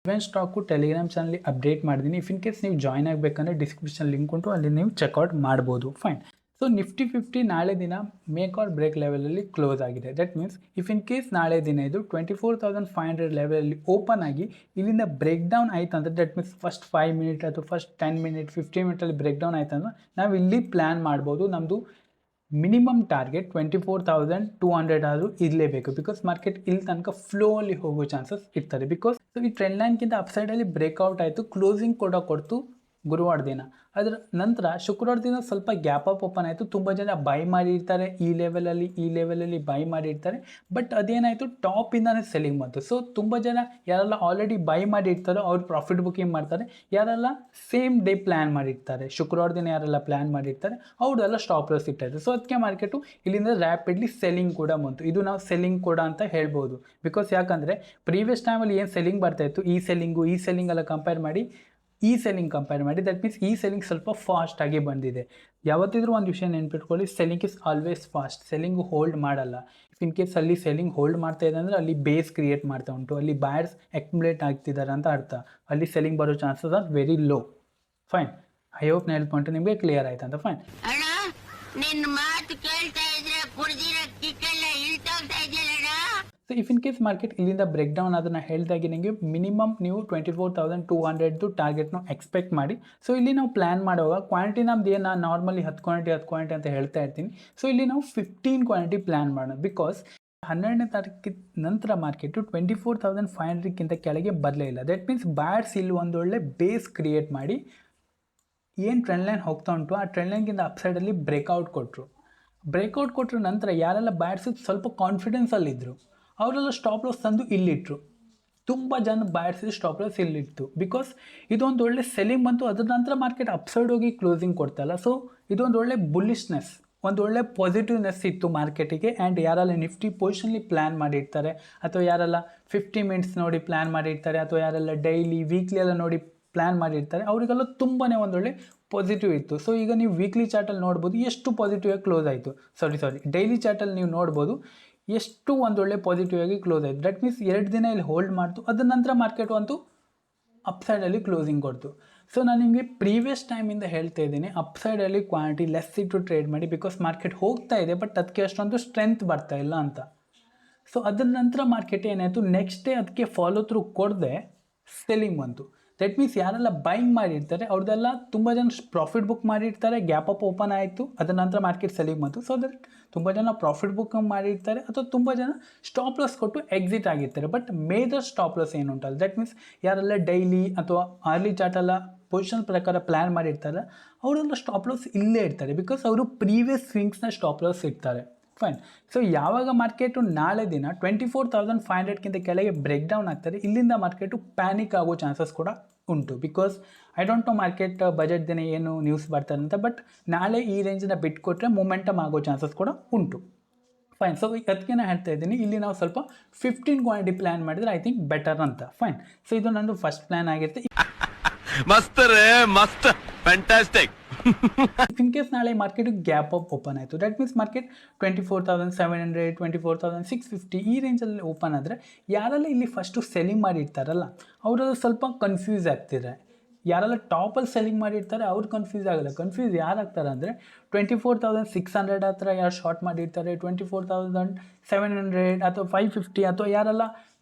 Event stock Telegram channel update ಮಾಡಿದ್ದೀನಿ. If in case ನೀವು join ಆಗಬೇಕಂದ್ರೆ ಡಿಸ್ಕ್ರಿಪ್ಷನ್ ಲಿಂಕ್ ಉಂಟು, ಅಲ್ಲಿ ನೀವು ಚೆಕ್ಔಟ್ ಮಾಡ್ಬೋದು. ಫೈನ್. ಸೊ ನಿಫ್ಟಿ 50 ನಾಳೆ ದಿನ ಮೇಕ್ ಆರ್ ಬ್ರೇಕ್ ಲೆವೆಲಲ್ಲಿ ಕ್ಲೋಸ್ ಆಗಿದೆ. That means if in case ನಾಳೆ ದಿನ ಇದು 24,500 ಲೆವೆಲಲ್ಲಿ ಓಪನ್ ಆಗಿ ಇಲ್ಲಿಂದ ಬ್ರೇಕ್ ಡೌನ್ ಆಯ್ತು ಅಂದರೆ, ದಟ್ ಮೀನ್ಸ್ ಫಸ್ಟ್ 5 ಮಿನಿಟ್ ಅಥವಾ ಫಸ್ಟ್ 10 ಮಿನಿಟ್ 15 ಮಿನಿಟಲ್ಲಿ ಬ್ರೇಕ್ ಡೌನ್ ಆಯ್ತು ಅಂದರೆ ನಾವು ಇಲ್ಲಿ ಪ್ಲ್ಯಾನ್ ಮಾಡ್ಬೋದು. ನಮ್ಮದು ಮಿನಿಮಮ್ ಟಾರ್ಗೆಟ್ 24,200 ಆದರೂ ಇರಲೇಬೇಕು. ಬಿಕಾಸ್ ಮಾರ್ಕೆಟ್ ಇಲ್ಲಿ ತನಕ ಫ್ಲೋ ಅಲ್ಲಿ ಹೋಗೋ ಚಾನ್ಸಸ್ ಇರ್ತಾರೆ. ಬಿಕಾಸ್ ಈ ಟ್ರೆಂಡ್ ಲೈನ್ಗಿಂತ ಅಪ್ಸೈಡಲ್ಲಿ ಬ್ರೇಕ್ಔಟ್ ಆಯಿತು, ಕ್ಲೋಸಿಂಗ್ ಕೂಡ ಕೊಡ್ತು ಗುರುವಾರ ದಿನ. ಅದರ ನಂತರ ಶುಕ್ರವಾರ ದಿನ ಸ್ವಲ್ಪ ಗ್ಯಾಪ್ ಅಪ್ ಓಪನ್ ಆಯಿತು. ತುಂಬ ಜನ ಬೈ ಮಾಡಿರ್ತಾರೆ ಈ ಲೆವೆಲಲ್ಲಿ ಬೈ ಮಾಡಿರ್ತಾರೆ. ಬಟ್ ಅದೇನಾಯಿತು, ಟಾಪಿಂದನೇ ಸೆಲ್ಲಿಂಗ್ ಬಂತು. ಸೊ ತುಂಬ ಜನ ಯಾರೆಲ್ಲ ಆಲ್ರೆಡಿ ಬೈ ಮಾಡಿರ್ತಾರೋ ಅವ್ರು ಪ್ರಾಫಿಟ್ ಬುಕಿಂಗ್ ಮಾಡ್ತಾರೆ. ಯಾರೆಲ್ಲ ಸೇಮ್ ಡೇ ಪ್ಲ್ಯಾನ್ ಮಾಡಿರ್ತಾರೆ, ಶುಕ್ರವಾರ ದಿನ ಯಾರೆಲ್ಲ ಪ್ಲ್ಯಾನ್ ಮಾಡಿರ್ತಾರೆ ಅವ್ರದೆಲ್ಲ ಸ್ಟಾಪ್ ಲಾಸ್ ಇಟ್ಟಾಯಿತು. ಸೊ ಅದಕ್ಕೆ ಮಾರ್ಕೆಟು ಇಲ್ಲಿಂದ ರ್ಯಾಪಿಡ್ಲಿ ಸೆಲ್ಲಿಂಗ್ ಕೂಡ ಬಂತು. ಇದು ನಾವು ಸೆಲ್ಲಿಂಗ್ ಕೂಡ ಅಂತ ಹೇಳ್ಬೋದು. ಬಿಕಾಸ್ ಯಾಕಂದರೆ ಪ್ರೀವಿಯಸ್ ಟೈಮಲ್ಲಿ ಏನು ಸೆಲ್ಲಿಂಗ್ ಬರ್ತಾಯಿತ್ತು, ಈ ಸೆಲ್ಲಿಂಗ್ ಎಲ್ಲ ಕಂಪೇರ್ ಮಾಡಿ ದಟ್ ಮೀನ್ಸ್ ಈ ಸೆಲ್ಲಿಂಗ್ ಸ್ವಲ್ಪ ಫಾಸ್ಟಾಗಿ ಬಂದಿದೆ. ಯಾವತ್ತಿದ್ರೂ ಒಂದು ವಿಷಯ ನೆನ್ಪಿಟ್ಕೊಳ್ಳಿ, selling is always fast. Selling hold ಮಾಡಲ್ಲ. ಇಫ್ ಇನ್ ಕೇಸ್ ಅಲ್ಲಿ ಸೆಲ್ಲಿಂಗ್ ಹೋಲ್ಡ್ ಮಾಡ್ತಾ ಇದೆ ಅಂದರೆ ಅಲ್ಲಿ ಬೇಸ್ ಕ್ರಿಯೇಟ್ ಮಾಡ್ತಾ ಉಂಟು, ಅಲ್ಲಿ ಬಯರ್ಸ್ ಅಕ್ಯುಮುಲೇಟ್ ಆಗ್ತಿದ್ದಾರೆ ಅಂತ ಅರ್ಥ. ಅಲ್ಲಿ ಸೆಲ್ಲಿಂಗ್ ಬರೋ chances are very low. Fine. I hope ನಾನು ಹೇಳ್ಕೊಂಡ್ರೆ ನಿಮಗೆ ಕ್ಲಿಯರ್ ಆಯ್ತು ಅಂತ. Fine. So if in case market ಇಲ್ಲಿಂದ ಬ್ರೇಕ್ ಡೌನ್ ಅದನ್ನು ಹೇಳಿದಾಗೆ ನಿಮಗೆ ಮಿನಿಮಮ್ ನೀವು 24,200 ಟಾರ್ಗೆಟ್ನ ಎಕ್ಸ್ಪೆಕ್ಟ್ ಮಾಡಿ. ಸೊ ಇಲ್ಲಿ ನಾವು ಪ್ಲ್ಯಾನ್ ಮಾಡುವಾಗ ಕ್ವಾಂಟಿಟಿ ನಮ್ದು ಏನು, ನಾನು ನಾರ್ಮಲಿ 10 ಕ್ವಾಂಟಿಟಿ ಅಂತ ಹೇಳ್ತಾ ಇರ್ತೀನಿ. ಸೊ ಇಲ್ಲಿ ನಾವು 15 ಕ್ವಾಂಟಿಟಿ ಪ್ಲ್ಯಾನ್ ಮಾಡೋಣ. ಬಿಕಾಸ್ 12ನೇ ತಾರೀಕು ನಂತರ ಮಾರ್ಕೆಟು 24,500ಕ್ಕಿಂತ ಕೆಳಗೆ ಬರಲೇ ಇಲ್ಲ. ದಟ್ ಮೀನ್ಸ್ ಬ್ಯಾಡ್ಸ್ ಇಲ್ಲಿ ಒಂದೊಳ್ಳೆ ಬೇಸ್ ಕ್ರಿಯೇಟ್ ಮಾಡಿ ಏನು ಟ್ರೆಂಡ್ ಲೈನ್ ಹೋಗ್ತಾ ಉಂಟು ಆ ಟ್ರೆಂಡ್ ಲೈನ್ಗಿಂತ ಅಪ್ಸೈಡಲ್ಲಿ ಬ್ರೇಕ್ಔಟ್ ಕೊಟ್ಟರು ನಂತರ ಯಾರೆಲ್ಲ ಬ್ಯಾಡ್ಸ್ ಸ್ವಲ್ಪ ಕಾನ್ಫಿಡೆನ್ಸಲ್ಲಿದ್ದರು ಅವರೆಲ್ಲ ಸ್ಟಾಪ್ ಲಾಸ್ ತಂದು ಇಲ್ಲಿಟ್ಟರು. ತುಂಬ ಜನ ಬ್ಯಾಡ್ಸ್ ಸ್ಟಾಪ್ ಲಾಸ್ ಇಲ್ಲಿತ್ತು. ಬಿಕಾಸ್ ಇದೊಂದು ಒಳ್ಳೆ ಸೆಲ್ಲಿಂಗ್ ಬಂತು. ಅದರ ನಂತರ ಮಾರ್ಕೆಟ್ ಅಪ್ಸೈಡ್ ಹೋಗಿ ಕ್ಲೋಸಿಂಗ್ ಕೊಡ್ತಲ್ಲ. ಸೊ ಇದೊಂದು ಒಳ್ಳೆ ಬುಲ್ಲಿಶ್ನೆಸ್, ಒಂದು ಒಳ್ಳೆ ಪಾಸಿಟಿವ್ನೆಸ್ ಇತ್ತು ಮಾರ್ಕೆಟಿಗೆ. ಆ್ಯಂಡ್ ಯಾರೆಲ್ಲ ನಿಫ್ಟಿ ಪೊಸಿಷನ್ಲಿ ಪ್ಲ್ಯಾನ್ ಮಾಡಿರ್ತಾರೆ ಅಥವಾ ಯಾರೆಲ್ಲ 50 ಮಿನಿಟ್ಸ್ ನೋಡಿ ಪ್ಲ್ಯಾನ್ ಮಾಡಿರ್ತಾರೆ ಅಥವಾ ಯಾರೆಲ್ಲ ಡೈಲಿ ವೀಕ್ಲಿ ಎಲ್ಲ ನೋಡಿ ಪ್ಲ್ಯಾನ್ ಮಾಡಿರ್ತಾರೆ ಅವರಿಗೆಲ್ಲ ತುಂಬಾ ಒಂದೊಳ್ಳೆ ಪಾಸಿಟಿವ್ ಇತ್ತು. ಸೊ ಈಗ ನೀವು ವೀಕ್ಲಿ ಚಾರ್ಟಲ್ಲಿ ನೋಡ್ಬೋದು ಎಷ್ಟು ಪಾಸಿಟಿವ್ ಆಗಿ ಕ್ಲೋಸ್ ಆಯಿತು. ಡೈಲಿ ಚಾರ್ಟಲ್ಲಿ ನೀವು ನೋಡ್ಬೋದು ಎಷ್ಟು ಒಂದೊಳ್ಳೆ ಪಾಸಿಟಿವ್ ಆಗಿ ಕ್ಲೋಸ್ ಆಯಿತು. ದಟ್ ಮೀನ್ಸ್ 2 ದಿನ ಇಲ್ಲಿ ಹೋಲ್ಡ್ ಮಾಡ್ತು. ಅದರ ನಂತರ ಮಾರ್ಕೆಟ್ ಅಂತೂ ಅಪ್ಸೈಡಲ್ಲಿ ಕ್ಲೋಸಿಂಗ್ ಕೊಡ್ತು. ಸೊ ನಾನು ನಿಮಗೆ ಪ್ರೀವಿಯಸ್ ಟೈಮಿಂದ ಹೇಳ್ತಾ ಇದ್ದೀನಿ, ಅಪ್ಸೈಡಲ್ಲಿ ಕ್ವಾಂಟಿಟಿ ಲೆಸ್ ಇಟ್ಟು ಟ್ರೇಡ್ ಮಾಡಿ. ಬಿಕಾಸ್ ಮಾರ್ಕೆಟ್ ಹೋಗ್ತಾ ಇದೆ ಬಟ್ ಅದಕ್ಕೆ ಅಷ್ಟೊಂದು ಸ್ಟ್ರೆಂತ್ ಬರ್ತಾ ಇಲ್ಲ ಅಂತ. ಸೊ ಅದರ ನಂತರ ಮಾರ್ಕೆಟ್ ಏನಾಯಿತು, ನೆಕ್ಸ್ಟ್ ಡೇ ಅದಕ್ಕೆ ಫಾಲೋ ಥ್ರೂ ಕೊಡದೆ ಸೆಲ್ಲಿಂಗ್ ಬಂತು. ದಟ್ ಮೀನ್ಸ್ ಯಾರೆಲ್ಲ ಬೈಂಗ್ ಮಾಡಿರ್ತಾರೆ ಅವ್ರದ್ದೆಲ್ಲ ತುಂಬ ಜನ ಪ್ರಾಫಿಟ್ ಬುಕ್ ಮಾಡಿರ್ತಾರೆ, ಗ್ಯಾಪ್ ಅಪ್ ಓಪನ್ ಆಯಿತು, ಅದರ ನಂತರ ಮಾರ್ಕೆಟ್ ಸೆಲ್ಲಿಂಗ್ ಬಂತು. ಸೊ ದಟ್ ತುಂಬ ಜನ ಪ್ರಾಫಿಟ್ ಬುಕ್ ಮಾಡಿರ್ತಾರೆ ಅಥವಾ ತುಂಬ ಜನ ಸ್ಟಾಪ್ ಲಾಸ್ ಕೊಟ್ಟು ಎಕ್ಸಿಟ್ ಆಗಿರ್ತಾರೆ. ಬಟ್ ಮೇಜರ್ ಸ್ಟಾಪ್ ಲಾಸ್ ಏನುಂಟಲ್ಲ, ದಟ್ ಮೀನ್ಸ್ ಯಾರೆಲ್ಲ ಡೈಲಿ ಅಥವಾ ಅರ್ಲಿ ಚಾರ್ಟೆಲ್ಲ ಪೊಸಿಷನ್ ಪ್ರಕಾರ ಪ್ಲ್ಯಾನ್ ಮಾಡಿರ್ತಾರೆ ಅವರೆಲ್ಲ ಸ್ಟಾಪ್ ಲಾಸ್ ಇಲ್ಲೇ ಇರ್ತಾರೆ. ಬಿಕಾಸ್ ಅವರು ಪ್ರೀವಿಯಸ್ ಸ್ವಿಂಗ್ಸ್ನ ಸ್ಟಾಪ್ ಲಾಸ್ ಇರ್ತಾರೆ. ಫೈನ್. ಸೊ ಯಾವಾಗ ಮಾರ್ಕೆಟು ನಾಳೆ ದಿನ 24,500ಕ್ಕಿಂತ ಕೆಳಗೆ ಬ್ರೇಕ್ ಡೌನ್ ಆಗ್ತಾರೆ, ಇಲ್ಲಿಂದ ಮಾರ್ಕೆಟು ಪ್ಯಾನಿಕ್ ಆಗೋ ಚಾನ್ಸಸ್ ಕೂಡ ಉಂಟು. Because I don't know market budget ದಿನ ಏನು ನ್ಯೂಸ್ ಬರ್ತಾರೆ ಅಂತ. ಬಟ್ ನಾಳೆ ಈ ರೇಂಜನ್ನ ಬಿಟ್ಕೊಟ್ರೆ ಮೊಮೆಂಟಮ್ ಆಗೋ ಚಾನ್ಸಸ್ ಕೂಡ ಉಂಟು. ಫೈನ್. ಸೊ ಅದಕ್ಕೆ ನಾನು ಹೇಳ್ತಾ ಇದ್ದೀನಿ, ಇಲ್ಲಿ ನಾವು ಸ್ವಲ್ಪ 15 ಕ್ವಾಂಟಿಟಿ ಪ್ಲ್ಯಾನ್ ಮಾಡಿದರೆ ಐ ಥಿಂಕ್ ಬೆಟರ್ ಅಂತ. ಫೈನ್. ಸೊ ಇದು ನಂದು ಫಸ್ಟ್ ಪ್ಲ್ಯಾನ್ ಆಗಿರುತ್ತೆ. ಮಸ್ತ್ ರೇ ಮಸ್ತ್, ಫ್ಯಾಂಟಾಸ್ಟಿಕ್. ಇನ್ ಕೇಸ್ ನಾಳೆ ಮಾರ್ಕೆಟ್ ಗ್ಯಾಪ್ ಅಪ್ ಓಪನ್ ಆಯಿತು, ದಟ್ ಮೀನ್ಸ್ ಮಾರ್ಕೆಟ್ 24,700 24,650 ಈ ರೇಂಜಲ್ಲಿ ಓಪನ್ ಆದರೆ ಯಾರೆಲ್ಲ ಇಲ್ಲಿ ಫಸ್ಟು ಸೆಲ್ಲಿಂಗ್ ಮಾಡಿರ್ತಾರಲ್ಲ ಅವರೆಲ್ಲ ಸ್ವಲ್ಪ ಕನ್ಫ್ಯೂಸ್ ಆಗ್ತಿದ್ದಾರೆ. ಯಾರೆಲ್ಲ ಟಾಪಲ್ಲಿ ಸೆಲ್ಲಿಂಗ್ ಮಾಡಿರ್ತಾರೆ ಅವ್ರು ಕನ್ಫ್ಯೂಸ್ ಆಗಲ್ಲ. ಕನ್ಫ್ಯೂಸ್ ಯಾರು ಆಗ್ತಾರೆ ಅಂದರೆ 24,600 ಹತ್ರ ಯಾರು ಶಾರ್ಟ್ ಮಾಡಿರ್ತಾರೆ, 24,700 ಅಥವಾ 550 ಅಥವಾ ಯಾರೆಲ್ಲ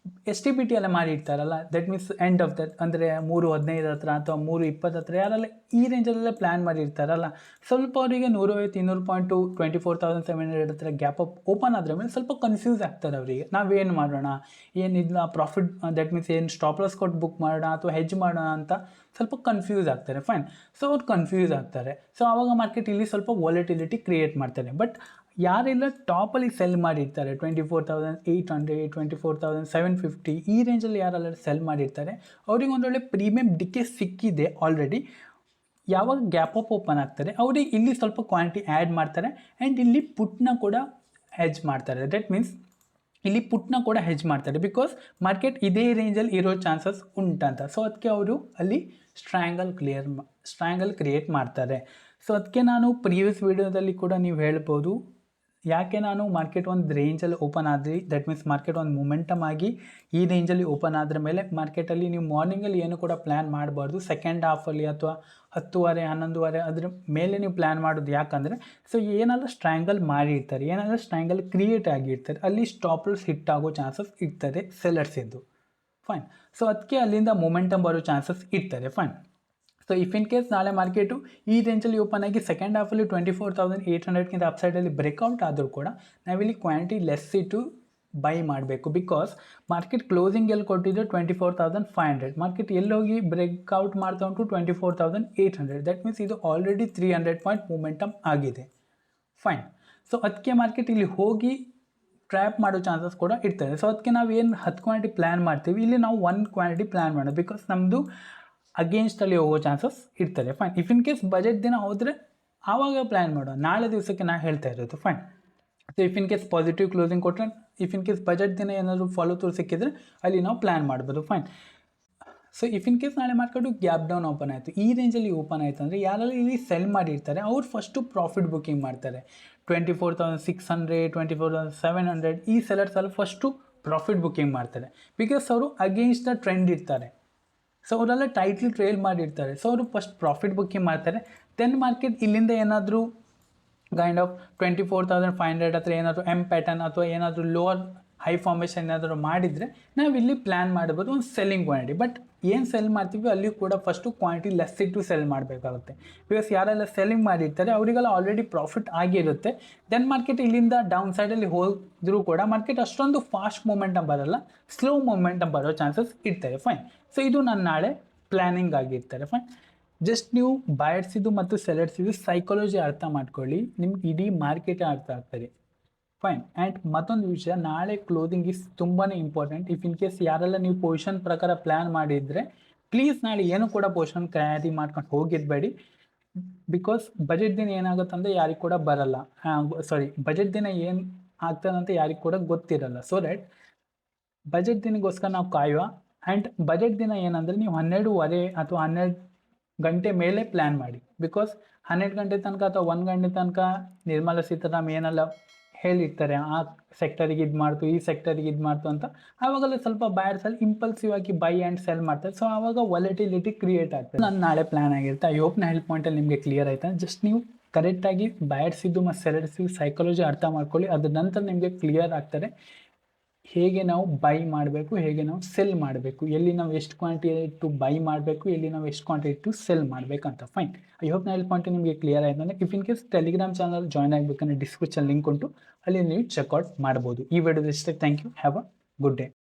STPT ಎಲ್ಲ ಮಾಡಿರ್ತಾರಲ್ಲ, that means end of that ಅಂದರೆ 3.15 ಹತ್ರ ಅಥವಾ 3.20 ಹತ್ರ ಯಾರೆಲ್ಲ ಈ ರೇಂಜಲ್ಲೆಲ್ಲ ಪ್ಲ್ಯಾನ್ ಮಾಡಿರ್ತಾರಲ್ಲ, ಸ್ವಲ್ಪ ಅವರಿಗೆ 150-200 ಪಾಯಿಂಟು 24,700 ಹತ್ರ ಗ್ಯಾಪ್ ಅಪ್ ಓಪನ್ ಆದ್ರೆ ಮೇಲೆ ಸ್ವಲ್ಪ ಕನ್ಫ್ಯೂಸ್ ಆಗ್ತಾರೆ ಅವರಿಗೆ. ನಾವೇನು ಮಾಡೋಣ, ಏನಿಲ್ಲ ಪ್ರಾಫಿಟ್ ದಟ್ ಮೀನ್ಸ್ ಏನು ಸ್ಟಾಪ್ ಲಾಸ್ ಕೊಟ್ಟು ಬುಕ್ ಮಾಡೋಣ ಅಥವಾ ಹೆಜ್ ಮಾಡೋಣ ಅಂತ ಸ್ವಲ್ಪ ಕನ್ಫ್ಯೂಸ್ ಆಗ್ತಾರೆ. ಫೈನ್. ಸೊ ಅವ್ರು ಕನ್ಫ್ಯೂಸ್ ಆಗ್ತಾರೆ. ಸೊ ಆವಾಗ ಮಾರ್ಕೆಟ್ ಇಲ್ಲಿ ಸ್ವಲ್ಪ ವಾಲಿಟಿಲಿಟಿ ಕ್ರಿಯೇಟ್ ಮಾಡ್ತಾರೆ. ಬಟ್ ಯಾರೆಲ್ಲ ಟಾಪಲ್ಲಿ ಸೆಲ್ ಮಾಡಿರ್ತಾರೆ 24,800 24,750 ಈ ರೇಂಜಲ್ಲಿ ಯಾರೆಲ್ಲ ಸೆಲ್ ಮಾಡಿರ್ತಾರೆ ಅವ್ರಿಗೆ ಒಂದೊಳ್ಳೆ ಪ್ರೀಮಿಯಂ ಡಿಕೆ ಸಿಕ್ಕಿದೆ ಆಲ್ರೆಡಿ. ಯಾವಾಗ ಗ್ಯಾಪ್ ಅಪ್ ಓಪನ್ ಆಗ್ತಾರೆ ಅವ್ರಿಗೆ ಇಲ್ಲಿ ಸ್ವಲ್ಪ ಕ್ವಾಂಟಿಟಿ ಆ್ಯಡ್ ಮಾಡ್ತಾರೆ ಆ್ಯಂಡ್ ಇಲ್ಲಿ ಪುಟ್ನ ಕೂಡ ಹೆಜ್ ಮಾಡ್ತಾರೆ. ದಟ್ ಮೀನ್ಸ್ ಇಲ್ಲಿ ಪುಟ್ನ ಕೂಡ ಹೆಜ್ ಮಾಡ್ತಾರೆ. ಬಿಕಾಸ್ ಮಾರ್ಕೆಟ್ ಇದೇ ರೇಂಜಲ್ಲಿ ಇರೋ ಚಾನ್ಸಸ್ ಉಂಟಂತ. ಸೊ ಅದಕ್ಕೆ ಅವರು ಅಲ್ಲಿ ಸ್ಟ್ರ್ಯಾಂಗಲ್ ಕ್ರಿಯೇಟ್ ಮಾಡ್ತಾರೆ. ಸೊ ಅದಕ್ಕೆ ನಾನು ಪ್ರೀವಿಯಸ್ ವೀಡಿಯೋದಲ್ಲಿ ಕೂಡ ನೀವು ಹೇಳ್ಬೋದು ಯಾಕೆ ನಾನು ಮಾರ್ಕೆಟ್ ಒಂದು ರೇಂಜಲ್ಲಿ ಓಪನ್ ಆದ್ರಿ, ದಟ್ ಮೀನ್ಸ್ ಮಾರ್ಕೆಟ್ ಒಂದು ಮೊಮೆಂಟಮ್ ಆಗಿ ಈ ರೇಂಜಲ್ಲಿ ಓಪನ್ ಆದ್ರ ಮೇಲೆ ಮಾರ್ಕೆಟಲ್ಲಿ ನೀವು ಮಾರ್ನಿಂಗಲ್ಲಿ ಏನು ಕೂಡ ಪ್ಲ್ಯಾನ್ ಮಾಡಬಾರ್ದು. ಸೆಕೆಂಡ್ ಹಾಫಲ್ಲಿ ಅಥವಾ 10:30 11:30 ಅದ್ರ ಮೇಲೆ ನೀವು ಪ್ಲ್ಯಾನ್ ಮಾಡೋದು. ಯಾಕಂದರೆ ಸೊ ಏನೆಲ್ಲ ಸ್ಟ್ರ್ಯಾಂಗಲ್ ಮಾಡಿರ್ತಾರೆ, ಏನೆಲ್ಲ ಸ್ಟ್ರ್ಯಾಂಗಲ್ ಕ್ರಿಯೇಟ್ ಆಗಿರ್ತಾರೆ, ಅಲ್ಲಿ ಸ್ಟಾಪ್ ಲಾಸ್ ಹಿಟ್ ಆಗೋ ಚಾನ್ಸಸ್ ಇರ್ತದೆ ಸೆಲ್ಲರ್ಸಿದ್ದು. ಫೈನ್. ಸೊ ಅದಕ್ಕೆ ಅಲ್ಲಿಂದ ಮೊಮೆಂಟಮ್ ಬರೋ ಚಾನ್ಸಸ್ ಇರ್ತದೆ. Fine. So if in case ನಾಳೆ ಮಾರ್ಕೆಟು ಈ ರೇಂಜಲ್ಲಿ ಓಪನ್ ಆಗಿ ಸೆಕೆಂಡ್ ಹಾಫಲ್ಲಿ 24,800ಗಿಂತ ಅಪ್ಸೈಡಲ್ಲಿ ಬ್ರೇಕ್ಔಟ್ ಆದರೂ ಕೂಡ ನಾವಿಲ್ಲಿ ಕ್ವಾಂಟಿಟಿ ಲೆಸ್ ಇಟ್ಟು ಬೈ ಮಾಡಬೇಕು. ಬಿಕಾಸ್ ಮಾರ್ಕೆಟ್ ಕ್ಲೋಸಿಂಗ್ ಎಲ್ಲಿ ಕೊಟ್ಟಿದ್ದು 24,500, ಮಾರ್ಕೆಟ್ ಎಲ್ಲೋಗಿ ಬ್ರೇಕ್ಔಟ್ ಮಾಡ್ತಾ ಉಂಟು 24,800. ದಟ್ ಮೀನ್ಸ್ ಇದು ಆಲ್ರೆಡಿ 300 ಪಾಯಿಂಟ್ ಮೂಮೆಂಟಮ್ ಆಗಿದೆ. ಫೈನ್. ಸೊ ಅದಕ್ಕೆ ಮಾರ್ಕೆಟ್ ಇಲ್ಲಿ ಹೋಗಿ ಟ್ರ್ಯಾಪ್ ಮಾಡೋ ಚಾನ್ಸಸ್ ಕೂಡ ಇರ್ತದೆ. ಸೊ ಅದಕ್ಕೆ ನಾವು ಏನು 10 ಕ್ವಾಂಟಿಟಿ ಪ್ಲ್ಯಾನ್ ಮಾಡ್ತೀವಿ, ಇಲ್ಲಿ ನಾವು 1 ಕ್ವಾಂಟಿಟಿ ಪ್ಲ್ಯಾನ್ ಮಾಡೋದು. ಬಿಕಾಸ್ ನಮ್ಮದು ಅಗೇನ್ಸ್ಟಲ್ಲಿ ಹೋಗೋ ಚಾನ್ಸಸ್ ಇರ್ತದೆ. Fine. If in case budget ದಿನ ಹೋದರೆ ಆವಾಗ ಪ್ಲ್ಯಾನ್ ಮಾಡೋಣ, ನಾಳೆ ದಿವಸಕ್ಕೆ ನಾನು ಹೇಳ್ತಾ ಇರೋದು. Fine. So if in case positive closing ಕೊಟ್ಟರೆ, ಇಫ್ ಇನ್ ಕೇಸ್ ಬಜೆಟ್ ದಿನ ಏನಾದರೂ ಫಾಲೋ ಥ್ರೂ ಸಿಕ್ಕಿದ್ರೆ ಅಲ್ಲಿ ನಾವು ಪ್ಲ್ಯಾನ್ ಮಾಡ್ಬೋದು. Fine. So if in case ನಾಳೆ ಮಾರ್ಕೆಟು ಗ್ಯಾಪ್ ಡೌನ್ ಓಪನ್ ಆಯಿತು, ಈ ರೇಂಜಲ್ಲಿ ಓಪನ್ ಆಯಿತು ಅಂದರೆ ಯಾರೆಲ್ಲ ಇಲ್ಲಿ ಸೆಲ್ ಮಾಡಿರ್ತಾರೆ ಅವ್ರು ಫಸ್ಟು ಪ್ರಾಫಿಟ್ ಬುಕ್ಕಿಂಗ್ ಮಾಡ್ತಾರೆ. 24,600 24,700 ಈ ಸೆಲ್ಲರ್ಸ್ ಎಲ್ಲ ಫಸ್ಟು ಪ್ರಾಫಿಟ್ ಬುಕ್ಕಿಂಗ್ ಮಾಡ್ತಾರೆ. ಬಿಕಾಸ್ ಅವರು ಅಗೇನ್ಸ್ಟ್ ದ ಟ್ರೆಂಡ್ ಇರ್ತಾರೆ. ಸೊ ಅವರೆಲ್ಲ ಟೈಟ್ಲಿ ಟ್ರೇಲ್ ಮಾಡಿರ್ತಾರೆ. ಸೊ ಅವರು ಫಸ್ಟ್ ಪ್ರಾಫಿಟ್ ಬುಕ್ಕಿಂಗ್ ಮಾಡ್ತಾರೆ. ದೆನ್ ಮಾರ್ಕೆಟ್ ಇಲ್ಲಿಂದ ಏನಾದರೂ ಕೈಂಡ್ ಆಫ್ 24,500 ಅಥವಾ ಏನಾದರೂ ಎಮ್ ಪ್ಯಾಟರ್ನ್ ಅಥವಾ ಏನಾದರೂ ಲೋವರ್ ಹೈ ಫಾರ್ಮೇಷನ್ ಏನಾದರೂ ಮಾಡಿದರೆ ನಾವಿಲ್ಲಿ ಪ್ಲ್ಯಾನ್ ಮಾಡ್ಬೋದು ಒಂದು ಸೆಲ್ಲಿಂಗ್ ಕ್ವಾಂಟಿಟಿ. ಬಟ್ ಏನು ಸೆಲ್ ಮಾಡ್ತೀವಿ ಅಲ್ಲಿ ಕೂಡ ಫಸ್ಟು ಕ್ವಾಂಟಿಟಿ ಲೆಸ್ ಇಟ್ಟು ಸೆಲ್ ಮಾಡಬೇಕಾಗುತ್ತೆ. ಬಿಕಾಸ್ ಯಾರೆಲ್ಲ ಸೆಲ್ಲಿಂಗ್ ಮಾಡಿರ್ತಾರೆ ಅವರಿಗೆಲ್ಲ ಆಲ್ರೆಡಿ ಪ್ರಾಫಿಟ್ ಆಗಿರುತ್ತೆ. ದೆನ್ ಮಾರ್ಕೆಟ್ ಇಲ್ಲಿಂದ ಡೌನ್ ಸೈಡಲ್ಲಿ ಹೋದರೂ ಕೂಡ ಮಾರ್ಕೆಟ್ ಅಷ್ಟೊಂದು ಫಾಸ್ಟ್ ಮೂಮೆಂಟಮ್ ಬರೋಲ್ಲ, ಸ್ಲೋ ಮೂಮೆಂಟಮ್ ಬರೋ ಚಾನ್ಸಸ್ ಇರ್ತದೆ. ಫೈನ್. ಸೊ ಇದು ನನ್ನ ನಾಳೆ ಪ್ಲ್ಯಾನಿಂಗ್ ಆಗಿರ್ತಾರೆ. ಫೈನ್. ಜಸ್ಟ್ ನೀವು ಬಯರ್ಸಿದ್ದು ಮತ್ತು ಸೆಲರ್ಸಿದ್ದು ಸೈಕಾಲಜಿ ಅರ್ಥ ಮಾಡ್ಕೊಳ್ಳಿ, ನಿಮ್ಗೆ ಇಡೀ ಮಾರ್ಕೆಟೇ ಅರ್ಥ ಆಗ್ತದೆ. ಫೈನ್. ಆ್ಯಂಡ್ ಮತ್ತೊಂದು ವಿಷಯ, ನಾಳೆ ಕ್ಲೋಸಿಂಗ್ ಇಸ್ ತುಂಬಾ ಇಂಪಾರ್ಟೆಂಟ್. ಇಫ್ ಇನ್ ಕೇಸ್ ಯಾರೆಲ್ಲ ನೀವು ಪೊಸಿಷನ್ ಪ್ರಕಾರ ಪ್ಲ್ಯಾನ್ ಮಾಡಿದರೆ ಪ್ಲೀಸ್ ನಾಳೆ ಏನು ಕೂಡ ಪೊಸಿಷನ್ ಕ್ಯಾರಿ ಮಾಡ್ಕೊಂಡು ಹೋಗಿರಬೇಡಿ. ಬಿಕಾಸ್ ಬಜೆಟ್ ದಿನ ಏನಾಗುತ್ತಂದರೆ ಯಾರಿಗೆ ಕೂಡ ಬರಲ್ಲ, ಬಜೆಟ್ ದಿನ ಏನು ಆಗ್ತದಂತ ಯಾರಿಗೆ ಕೂಡ ಗೊತ್ತಿರಲ್ಲ. ಸೊ ದ್ಯಾಟ್ ಬಜೆಟ್ ದಿನಗೋಸ್ಕರ ನಾವು ಕಾಯುವ. ಆ್ಯಂಡ್ ಬಜೆಟ್ ದಿನ ಏನಂದರೆ ನೀವು 12:30 ಅಥವಾ 12 ಗಂಟೆ ಮೇಲೆ ಪ್ಲ್ಯಾನ್ ಮಾಡಿ. ಬಿಕಾಸ್ 12 ಗಂಟೆ ತನಕ ಅಥವಾ 1 ಗಂಟೆ ತನಕ ನಿರ್ಮಲಾ ಸೀತಾರಾಮನ್ ಏನೆಲ್ಲ ಹೇಳಿರ್ತಾರೆ, ಆ ಸೆಕ್ಟರಿಗೆ ಇದು ಮಾಡ್ತು, ಈ ಸೆಕ್ಟರಿಗೆ ಇದು ಮಾಡ್ತು ಅಂತ, ಆವಾಗಲೇ ಸ್ವಲ್ಪ ಬಯರ್ಸಲ್ಲಿ ಇಂಪಲ್ಸಿವ್ ಆಗಿ ಬೈ ಆ್ಯಂಡ್ ಸೆಲ್ ಮಾಡ್ತಾರೆ. ಸೊ ಆವಾಗ ವಾಲಟಿಲಿಟಿ ಕ್ರಿಯೇಟ್ ಆಗ್ತದೆ. ನನ್ನ ನಾಳೆ ಪ್ಲ್ಯಾನ್ ಆಗಿರುತ್ತೆ. ಐ ಹೋಪ್ ನಾ ಹೆಲ್ಪ್ ಪಾಯಿಂಟಲ್ಲಿ ನಿಮಗೆ ಕ್ಲಿಯರ್ ಆಯ್ತಾ. ಜಸ್ಟ್ ನೀವು ಕರೆಕ್ಟಾಗಿ ಬಯರ್ಸಿದ್ದು ಮತ್ತು ಸೆಲರ್ಸಿದ್ದು ಸೈಕಾಲಜಿ ಅರ್ಥ ಮಾಡ್ಕೊಳ್ಳಿ. ಅದ್ರ ನಂತರ ನಿಮಗೆ ಕ್ಲಿಯರ್ ಆಗ್ತಾರೆ ಹೇಗೆ ನಾವು ಬೈ ಮಾಡಬೇಕು, ಹೇಗೆ ನಾವು ಸೆಲ್ ಮಾಡಬೇಕು, ಎಲ್ಲಿ ನಾವು ಎಷ್ಟು ಕ್ವಾಂಟಿಟಿ ಇಟ್ಟು ಬೈ ಮಾಡಬೇಕು, ಎಲ್ಲಿ ನಾವು ಎಷ್ಟು ಕ್ವಾಂಟಿಟಿ ಇಟ್ಟು ಸೆಲ್ ಮಾಡಬೇಕಂತ. ಫೈನ್. ಐ ಹೋಪ್ ನಾ ಹೆಲ್ಪ್ ಪಾಯಿಂಟ್ ನಿಮಗೆ ಕ್ಲಿಯರ್ ಆಯ್ತು ಅಂದರೆ if in case telegram channel join ಆಗಬೇಕಂದ್ರೆ ಡಿಸ್ಕ್ರಿಪ್ಷನ್ ಲಿಂಕ್ ಉಂಟು, ಅಲ್ಲಿ ನೀವು ಚೆಕ್ಔಟ್ ಮಾಡ್ಬೋದು. ಈ ವಿಡಿಯೋದ ಇಷ್ಟ. Thank you. Have a good day.